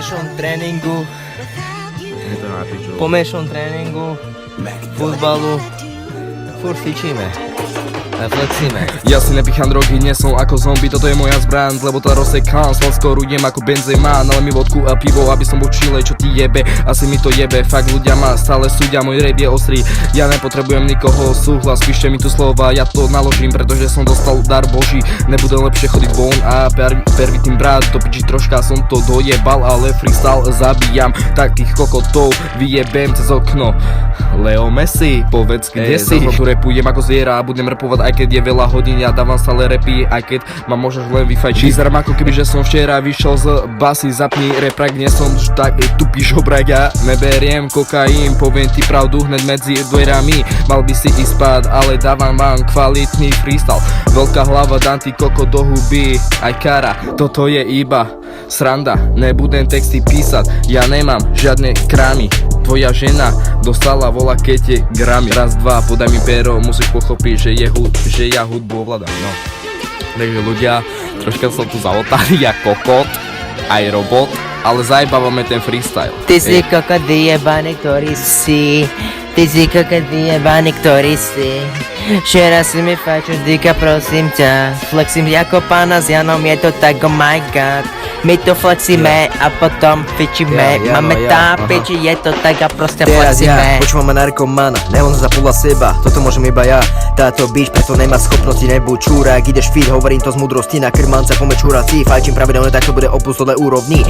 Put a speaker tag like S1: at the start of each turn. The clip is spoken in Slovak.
S1: mešom tréningu, po mešom tréningu, futbalu, furt fičíme a flexíme.
S2: Ja si nepichám drogy, nie som ako zombie, toto je moja zbraň, lebo tá rozsekám, skoro idem ako Benzema, nalej mi vodku a pivo, aby som bol čile, čo ti jebe, asi mi to jebe, fakt ľudia ma stále súdia, môj rap je ostrý, ja nepotrebujem nikoho súhlas, píšte mi tu slova, ja to naložím, pretože som dostal dar boží, nebude lepšie chodiť von a pervitým brát, to piči troška som to dojebal, ale freestyle zabíjam, takých kokotov vyjebem cez okno. Leo Messi, povedz kde si? Tu repujem ako zviera a budem repovať aj keď je veľa hodín, ja dávam stále repy, aj keď ma môžeš len vyfajčiť. Vyzerám ako keby, že som včera vyšiel z basy, zapni reprak, nie som tak tupý žobrák, ja neberiem kokain, poviem ti pravdu hneď medzi dverami, mal by si ísť spať, ale dávam vám kvalitný freestyle, veľká hlava, dám ti koko do huby, aj kara, toto je iba sranda, nebudem texty písať, ja nemám žiadne krámy. Tvoja žena dostala vola kete gramy. Raz, dva, podaj mi pero, musíš pochopiť, že ja hudbu ovládam, no. Takže ľudia, troška som tu zaotáli ako kokot, aj robot, ale zajebávame ten freestyle.
S1: Ty si kokot vyjebaný, ktorý si. Ty si kokot vyjebaný, ktorý si. Včera si mi fajčil dýka, prosím ťa. Flexím ako pána s Janom, je to tak, oh my god. My to flexíme a potom fičíme. Máme tá piči, je to tak a proste flexíme.
S3: Počúvam narkomana, neon za podľa seba, toto môžem iba ja. Táto bitch preto nemá schopnosti, nebuď čúrak. Ideš feed, hovorím to z múdrosti na krmanca, pomeď čúrací. Fajčím pravidelne, tak to bude opus dole úrovni.